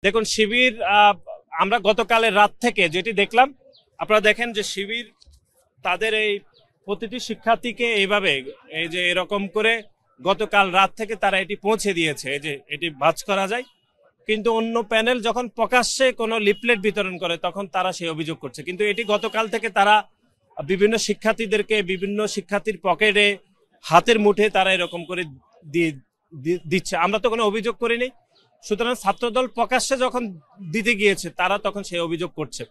দেখুন শিবির আমরা গতকালের রাত থেকে যেটি দেখলাম, আপনারা দেখেন যে শিবির তাদের এই প্রতিটি শিক্ষার্থীকে এইভাবে এই যে এরকম করে গতকাল রাত থেকে তারা এটি পৌঁছে দিয়েছে, এই যে এটি ভাঁজ করা যায়। কিন্তু অন্য প্যানেল যখন প্রকাশ্যে কোনো লিফলেট বিতরণ করে তখন তারা সেই অভিযোগ করছে, কিন্তু এটি গতকাল থেকে তারা বিভিন্ন শিক্ষার্থীদেরকে বিভিন্ন শিক্ষার্থীর পকেটে হাতের মুঠে তারা এরকম করে দিচ্ছে। আমরা তো কোনো অভিযোগ করিনি, সুতরাং ছাত্রদল প্রকাশ্যে যখন দিতে গিয়েছে তারা তখন সেই অভিযোগ করছে।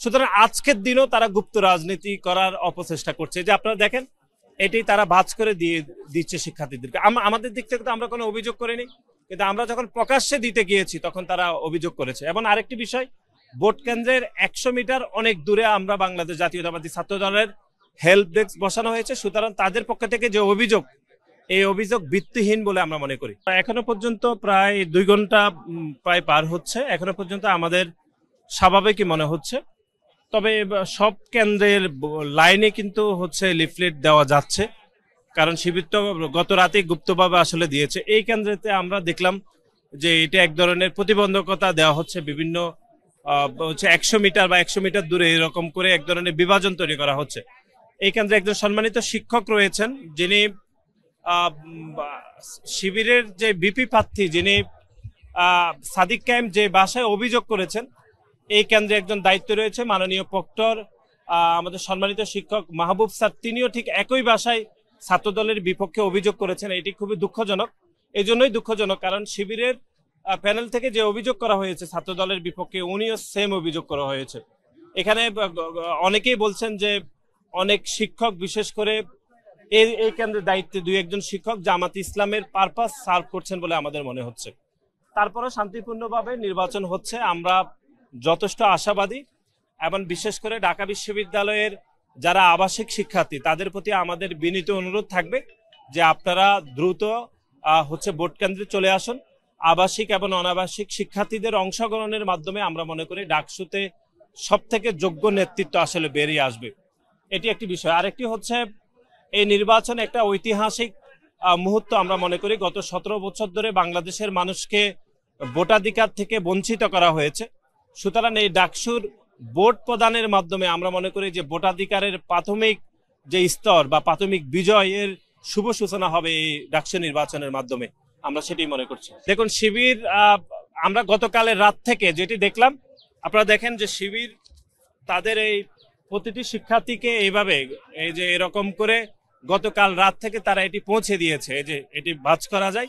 সুতরাং আজকের দিনও তারা গুপ্ত রাজনীতি করার অপচেষ্টা করছে। যে আপনারা দেখেন এটি তারা ভাঁজ করে দিয়ে দিচ্ছে শিক্ষার্থীদেরকে। আমাদের দিক থেকে তো আমরা কোনো অভিযোগ করিনি, কিন্তু আমরা যখন প্রকাশ্যে দিতে গিয়েছি তখন তারা অভিযোগ করেছে। এবং আরেকটি বিষয়, ভোট কেন্দ্রের 100 মিটার অনেক দূরে আমরা বাংলাদেশ জাতীয়তাবাদী ছাত্র দলের হেল্প ডেস্ক বসানো হয়েছে। সুতরাং তাদের পক্ষ থেকে যে অভিযোগ, এই অভিযোগ ভিত্তিহীন বলে আমরা মনে করি। এখনো পর্যন্ত প্রায় 2 ঘন্টা প্রায় পার হচ্ছে, এখনো পর্যন্ত আমাদের স্বাভাবিকই মনে হচ্ছে। তবে সব কেন্দ্রের লাইনে কিন্তু লিফলেট দেওয়া যাচ্ছে, কারণ শিবির তো গত রাতে গুপ্তভাবে আসলে দিয়েছে। এই কেন্দ্রেতে আমরা দেখলাম যে এটা এক ধরনের প্রতিবন্ধকতা দেওয়া হচ্ছে, বিভিন্ন 100 মিটার বা 100 মিটার দূরে এরকম করে এক ধরনের বিভাজন তৈরি করা হচ্ছে। এই কেন্দ্রে একজন সম্মানিত শিক্ষক রয়েছেন, যিনি শিবিরের যে বিপি প্রার্থী, যিনি সাদিক কায়েম, যে বাসায় অভিযোগ করেছেন, এই কেন্দ্রে একজন দায়িত্ব রয়েছে মাননীয় প্রক্টর, আমাদের সম্মানিত শিক্ষক মাহবুব স্যার, তিনিও ঠিক একই বাসায় ছাত্রদলের বিপক্ষে অভিযোগ করেছেন। এটি খুবই দুঃখজনক। এই জন্যই দুঃখজনক কারণ শিবিরের প্যানেল থেকে যে অভিযোগ করা হয়েছে ছাত্রদলের বিপক্ষে, উনিও সেম অভিযোগ করা হয়েছে। এখানে অনেকেই বলছেন যে অনেক শিক্ষক, বিশেষ করে এই কেন্দ্রের দায়িত্বে 2-1 জন শিক্ষক জামাত ইসলামের পারপাস সার্ভ করছেন বলে আমাদের মনে হচ্ছে। তারপরে শান্তিপূর্ণভাবে নির্বাচন হচ্ছে, আমরা যথেষ্ট আশাবাদী। এবং বিশেষ করে ঢাকা বিশ্ববিদ্যালয়ের যারা আবাসিক শিক্ষার্থী, তাদের প্রতি আমাদের বিনীত অনুরোধ থাকবে যে আপনারা দ্রুত ভোট কেন্দ্রে চলে আসুন। আবাসিক এবং অনাবাসিক শিক্ষার্থীদের অংশগ্রহণের মাধ্যমে আমরা মনে করি ডাকসুতে সব থেকে যোগ্য নেতৃত্ব আসলে বেরিয়ে আসবে। এটি একটি বিষয়। আরেকটি হচ্ছে, এই নির্বাচন একটা ঐতিহাসিক মুহূর্ত আমরা মনে করি। গত 17 বছর ধরে বাংলাদেশের মানুষকে ভোটাধিকার থেকে বঞ্চিত করা হয়েছে। সুতরাং এই ডাকসুর ভোট প্রদানের মাধ্যমে আমরা মনে করি যে ভোটাধিকারের প্রাথমিক যে স্তর বা প্রাথমিক বিজয়ের শুভ সূচনা হবে এই ডাকসু নির্বাচনের মাধ্যমে, আমরা সেটি মনে করছি। দেখুন শিবির আমরা গতকালের রাত থেকে যেটি দেখলাম, আপনারা দেখেন যে শিবির তাদের এই প্রতিটি শিক্ষার্থীকে এইভাবে এই যে এরকম করে গতকাল রাত থেকে তারা এটি পৌঁছে দিয়েছে, এই যে এটি ভাঁজ করা যায়।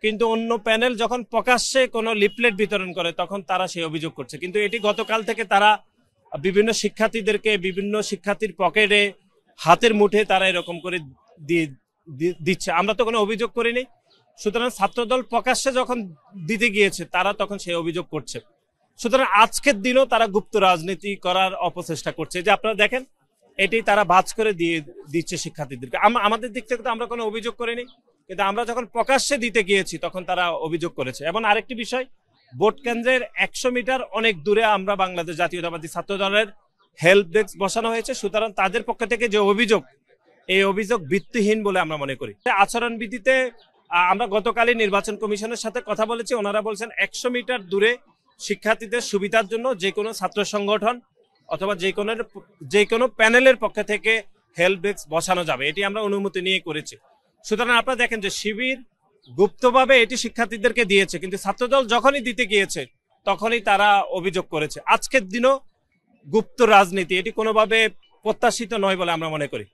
কিন্তু অন্য প্যানেল যখন প্রকাশ্যে কোনো লিফলেট বিতরণ করে তখন তারা সেই অভিযোগ করছে, কিন্তু এটি গতকাল থেকে তারা বিভিন্ন শিক্ষার্থীদেরকে বিভিন্ন শিক্ষার্থীর পকেটে হাতের মুঠে তারা এরকম করে দিচ্ছে। আমরা তো কোনো অভিযোগ করিনি, সুতরাং ছাত্রদল প্রকাশ্যে যখন দিতে গিয়েছে তারা তখন সেই অভিযোগ করছে। সুতরাং আজকের দিনও তারা গুপ্ত রাজনীতি করার অপচেষ্টা করছে। যে আপনারা দেখেন এটি তারা ভাঁজ করে দিচ্ছে শিক্ষার্থীদেরকে। আমাদের দিক থেকে তো আমরা কোনো অভিযোগ করিনি, কিন্তু আমরা যখন প্রকাশ্যে দিতে গিয়েছি তখন তারা অভিযোগ করেছে। এবং আরেকটি বিষয়, ভোট কেন্দ্রের 100 মিটার অনেক দূরে আমরা বাংলাদেশ জাতীয়তাবাদী ছাত্র দলের হেল্প ডেস্ক বসানো হয়েছে। সুতরাং তাদের পক্ষ থেকে যে অভিযোগ, এই অভিযোগ ভিত্তিহীন বলে আমরা মনে করি। আচরণবিধিতে আমরা গতকালই নির্বাচন কমিশনের সাথে কথা বলেছি, ওনারা বলছেন 100 মিটার দূরে শিক্ষার্থীদের সুবিধার জন্য যে কোনো ছাত্র সংগঠন অথবা যে কোনো প্যানেলের পক্ষ থেকে হেল্প ডেস্ক বসানো যাবে, এটি আমরা অনুমতি নিয়ে করেছি। সুতরাং আপনারা দেখেন যে শিবির গুপ্তভাবে এটি শিক্ষার্থীদেরকে দিয়েছে, কিন্তু ছাত্রদল যখনই দিতে গিয়েছে তখনই তারা অভিযোগ করেছে। আজকের দিনও গুপ্ত রাজনীতি, এটি কোনোভাবে প্রত্যাশিত নয় বলে আমরা মনে করি।